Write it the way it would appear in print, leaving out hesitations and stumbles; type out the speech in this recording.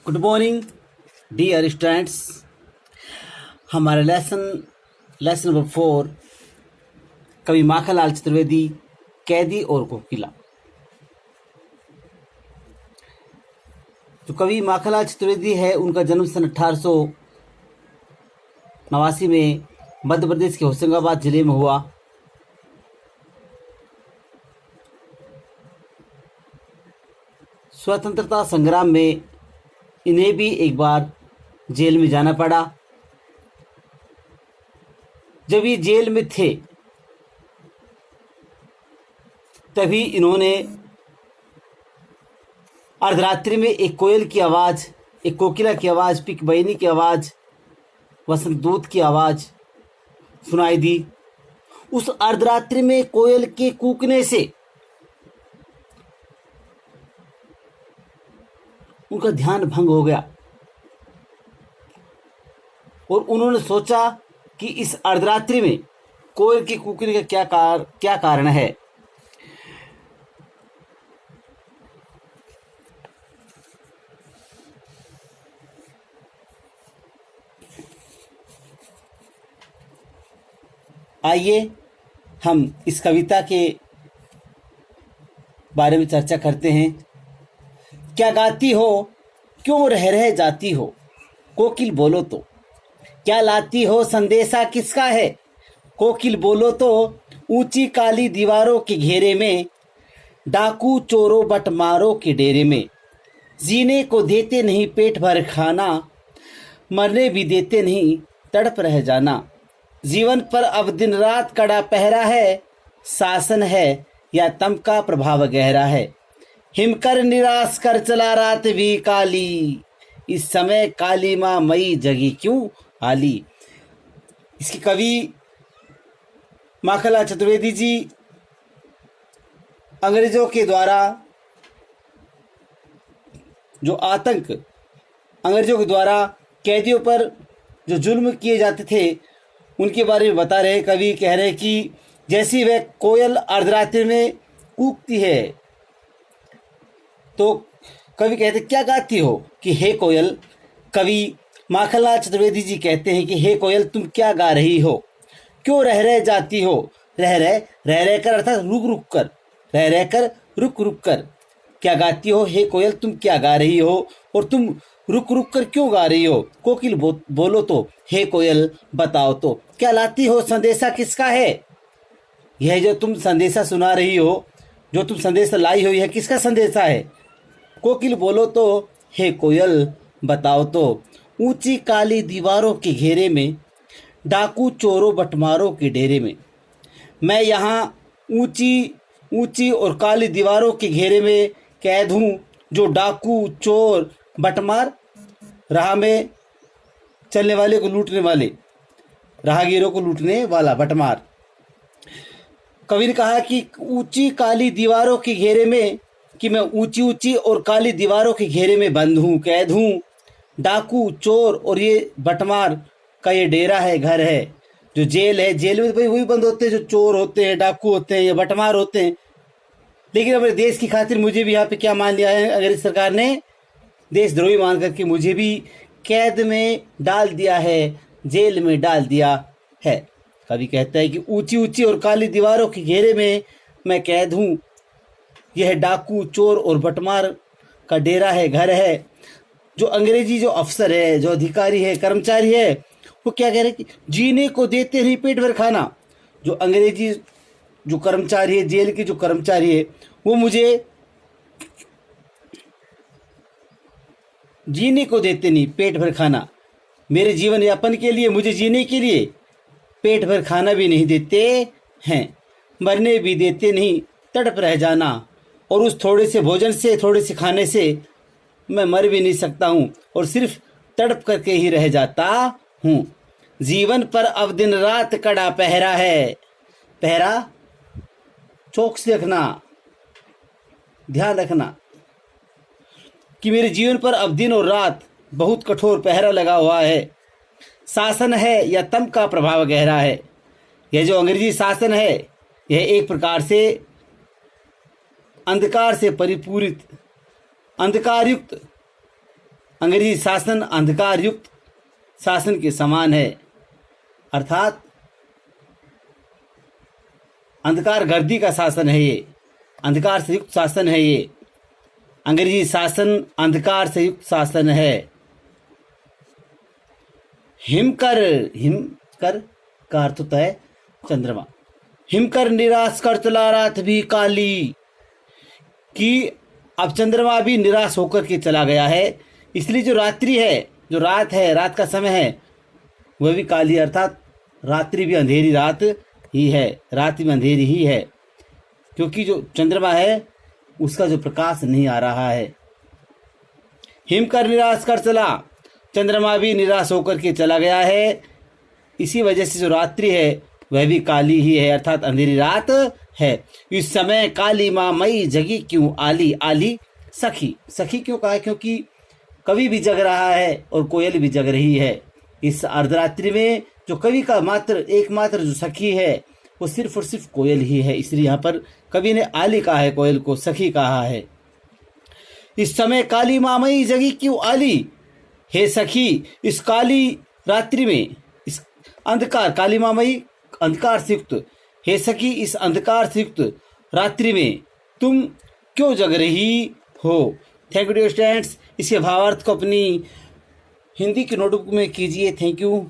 Good morning dear students. हमारा lesson number 4 कवि माखनलाल चतुर्वेदी, कैदी और कोकिला। जो कवि माखनलाल चतुर्वेदी है, उनका जन्म सन 1889 में मध्य प्रदेश के होशंगाबाद जिले में हुआ। स्वतंत्रता संग्राम में इन्हें भी एक बार जेल में जाना पड़ा। जब ये जेल में थे तभी इन्होंने अर्धरात्रि में एक कोयल की आवाज़, एक कोकिला की आवाज़, पिक बहिनी की आवाज़, वसंत दूत की आवाज़ सुनाई दी। उस अर्धरात्रि में कोयल के कूकने से उनका ध्यान भंग हो गया और उन्होंने सोचा कि इस अर्धरात्रि में कोयल के कूकने का क्या कारण है। आइए हम इस कविता के बारे में चर्चा करते हैं। क्या गाती हो, क्यों रह जाती हो, कोकिल बोलो तो। क्या लाती हो, संदेशा किसका है, कोकिल बोलो तो। ऊंची काली दीवारों के घेरे में, डाकू चोरों बटमारों के डेरे में। जीने को देते नहीं पेट भर खाना, मरने भी देते नहीं तड़प रह जाना। जीवन पर अब दिन रात कड़ा पहरा है, शासन है या तम का प्रभाव गहरा है। हिमकर निराश कर चला रात भी काली, इस समय काली माँ मई जगी क्यों आली। इसके कवि माखनलाल चतुर्वेदी जी अंग्रेजों के द्वारा जो आतंक, अंग्रेजों के द्वारा कैदियों पर जो जुल्म किए जाते थे उनके बारे में बता रहे। कवि कह रहे कि जैसी वह कोयल अर्धरात्रि में कूकती है तो कवि कहते क्या गाती हो, कि हे कोयल। कवि माखनलाल चतुर्वेदी जी कहते हैं कि हे कोयल, तुम क्या गा रही हो, क्यों रह जाती हो। रह कर अर्थात रुक रुक कर क्या गाती हो। हे कोयल, तुम क्या गा रही हो और तुम रुक रुक कर क्यों गा रही हो। कोकिल बोलो तो, हे कोयल बताओ तो। क्या लाती हो, संदेशा किसका है। यह जो तुम संदेशा सुना रही हो, जो तुम संदेशा लाई हो, यह किसका संदेशा है। कोकिल बोलो तो, हे कोयल बताओ तो। ऊंची काली दीवारों के घेरे में, डाकू चोरों बटमारों के डेरे में। मैं यहाँ ऊंची और काली दीवारों के घेरे में कैद हूँ, जो डाकू चोर बटमार, राह में चलने वाले को लूटने वाले, राहगीरों को लूटने वाला बटमार। कवि ने कहा कि ऊंची काली दीवारों के घेरे में, कि मैं ऊंची और काली दीवारों के घेरे में बंद हूँ, कैद हूँ। डाकू चोर और ये बटमार का ये डेरा है, घर है। जो जेल है, जेल में तो भाई वही बंद होते हैं जो चोर होते हैं, डाकू होते हैं या बटमार होते हैं। लेकिन अपने देश की खातिर मुझे भी यहाँ पे क्या मान लिया है अंग्रेज सरकार ने, देशद्रोही मान करके मुझे भी कैद में डाल दिया है, जेल में डाल दिया है। कवि कहता है कि ऊंची और काली दीवारों के घेरे में मैं कैद हूँ। यह डाकू चोर और बटमार का डेरा है, घर है। जो अंग्रेजी जो अफसर है, जो अधिकारी है, कर्मचारी है, वो क्या कह रहे हैं कि जीने को देते नहीं पेट भर खाना। जो अंग्रेजी जो कर्मचारी है, जेल के जो कर्मचारी है, वो मुझे जीने को देते नहीं पेट भर खाना। मेरे जीवन यापन के लिए, मुझे जीने के लिए पेट भर खाना भी नहीं देते हैं, मरने भी देते नहीं तड़प रह जाना। और उस थोड़े से भोजन से, थोड़े से खाने से मैं मर भी नहीं सकता हूँ और सिर्फ तड़प करके ही रह जाता हूँ। जीवन पर अब दिन रात कड़ा पहरा है। पहरा चौकसी रखना, ध्यान रखना कि मेरे जीवन पर अब दिन और रात बहुत कठोर पहरा लगा हुआ है। शासन है या तम का प्रभाव गहरा है। यह जो अंग्रेजी शासन है, यह एक प्रकार से अंधकार से परिपूरित, अंधकारयुक्त अंग्रेजी शासन अंधकार युक्त शासन के समान है, अर्थात अंधकार गर्दी का शासन है ये, अंधकार से युक्त शासन है ये। अंग्रेजी शासन अंधकार से युक्त शासन है। हिमकर, हिमकर का अर्थ होता है चंद्रमा। हिमकर निराश कर तुला रात भी काली, कि अब चंद्रमा भी निराश होकर के चला गया है, इसलिए जो रात्रि है, जो रात है, रात का समय है, वह भी काली, अर्थात रात्रि भी अंधेरी रात ही है, रात भी अंधेरी ही है, क्योंकि जो चंद्रमा है उसका जो प्रकाश नहीं आ रहा है। हिमकर निराश कर चला, चंद्रमा भी निराश होकर के चला गया है, इसी वजह से जो रात्रि है वह भी काली ही है, अर्थात अंधेरी रात है। इस समय काली माँ मई जगी क्यों आली, आली सखी, सखी क्यों कहा, क्योंकि कवि भी जग रहा है और कोयल भी जग रही है। इस अर्धरात्रि में जो कवि का मात्र एकमात्र जो सखी है वो सिर्फ और सिर्फ कोयल ही है, इसलिए यहाँ पर कवि ने आली कहा है, कोयल को सखी कहा है। इस समय काली माँ मई जगी क्यों आली, हे सखी इस काली रात्रि में, इस अंधकार, काली माँ मई अंधकार से युक्त, हे सखी इस अंधकार से युक्त रात्रि में तुम क्यों जग रही हो। Thank you students. इसके भावार्थ को अपनी हिंदी की नोटबुक में कीजिए। Thank you.